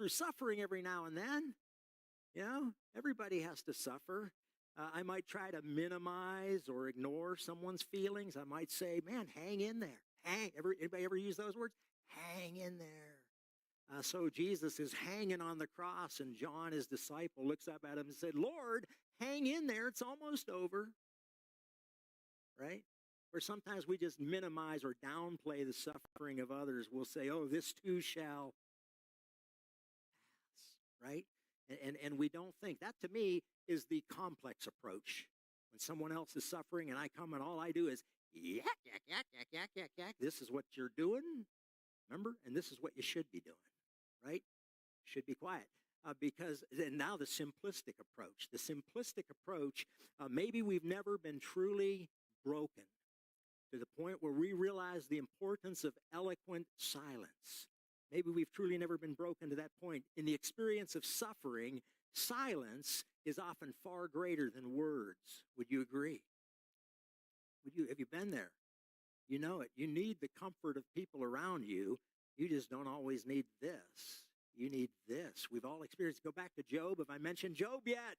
through suffering every now and then. You know, everybody has to suffer. I might try to minimize or ignore someone's feelings. I might say, man, hang in there. Anybody ever use those words? Hang in there. So Jesus is hanging on the cross, and John, his disciple, looks up at him and said, Lord, hang in there. It's almost over. Right? Or sometimes we just minimize or downplay the suffering of others. We'll say, oh, this too shall pass. Right? And we don't think. That, to me, is the complex approach. When someone else is suffering and I come and all I do is yak, yak, yak, yak, yak, yak, yak. This is what you're doing, remember? And this is what you should be doing, right? Should be quiet. And now the simplistic approach. The simplistic approach, maybe we've never been truly broken to the point where we realize the importance of eloquent silence. Maybe we've truly never been broken to that point. In the experience of suffering, silence is often far greater than words. Would you agree? Have you been there? You know it. You need the comfort of people around you. You just don't always need this. You need this. We've all experienced. Go back to Job. Have I mentioned Job yet?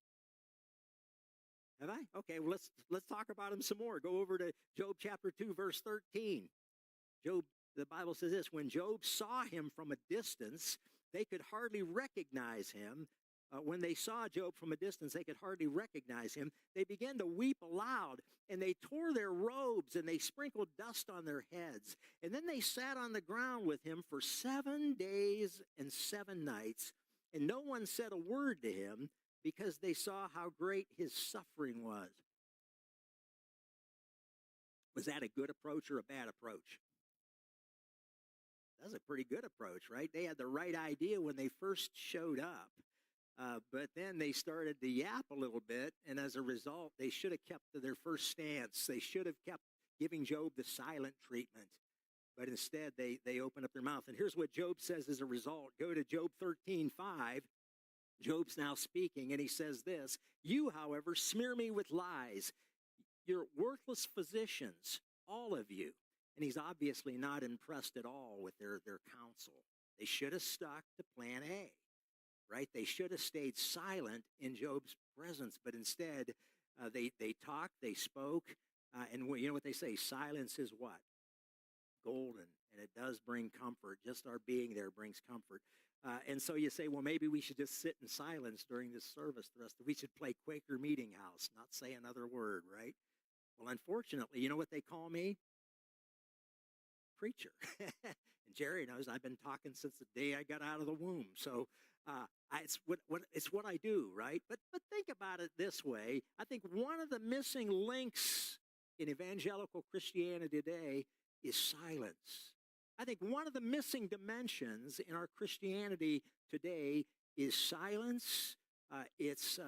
Have I? Okay, well, let's talk about him some more. Go over to Job chapter 2, verse 13. Job, the Bible says this, when Job saw him from a distance, they could hardly recognize him. When they saw Job from a distance, they could hardly recognize him. They began to weep aloud, and they tore their robes, and they sprinkled dust on their heads. And then they sat on the ground with him for 7 days and 7 nights, and no one said a word to him because they saw how great his suffering was. Was that a good approach or a bad approach? That's a pretty good approach, right? They had the right idea when they first showed up. But then they started to yap a little bit, and as a result, they should have kept to their first stance. They should have kept giving Job the silent treatment. But instead, they opened up their mouth. And here's what Job says as a result. Go to Job 13:5. Job's now speaking, and he says this, you, however, smear me with lies. You're worthless physicians, all of you. And he's obviously not impressed at all with their counsel. They should have stuck to plan A, right? They should have stayed silent in Job's presence, but instead they talked, they spoke, and you know what they say, silence is what? Golden, and it does bring comfort. Just our being there brings comfort. And so you say, well, maybe we should just sit in silence during this service. We should play Quaker Meeting House, not say another word, right? Well, unfortunately, you know what they call me? Preacher. And Jerry knows I've been talking since the day I got out of the womb. So it's what I do, right? But think about it this way. I think one of the missing links in evangelical Christianity today is silence. I think one of the missing dimensions in our Christianity today is silence. It's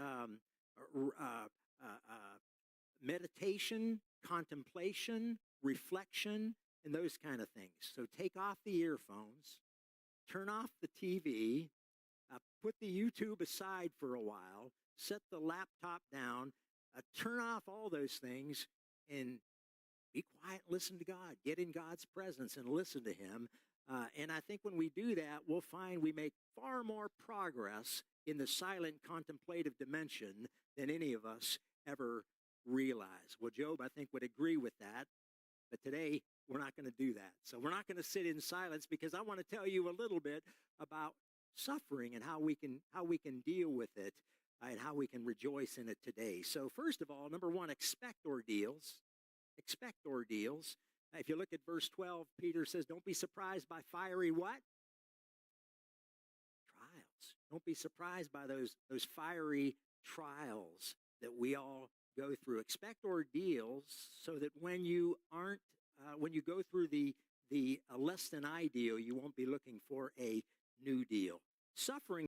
meditation, contemplation, reflection, and those kind of things. So take off the earphones, turn off the TV, put the YouTube aside for a while, set the laptop down, turn off all those things, and be quiet, listen to God, get in God's presence and listen to him. And I think when we do that, we'll find we make far more progress in the silent contemplative dimension than any of us ever realize. Well, Job, I think, would agree with that. But today, we're not going to do that. So we're not going to sit in silence because I want to tell you a little bit about suffering and how we can deal with it and how we can rejoice in it today. So first of all, number one, expect ordeals. Expect ordeals. If you look at verse 12, Peter says, don't be surprised by fiery what? Trials. Don't be surprised by those fiery trials that we all go through. Expect ordeals so that when you go through the less than ideal, you won't be looking for a new deal. Suffering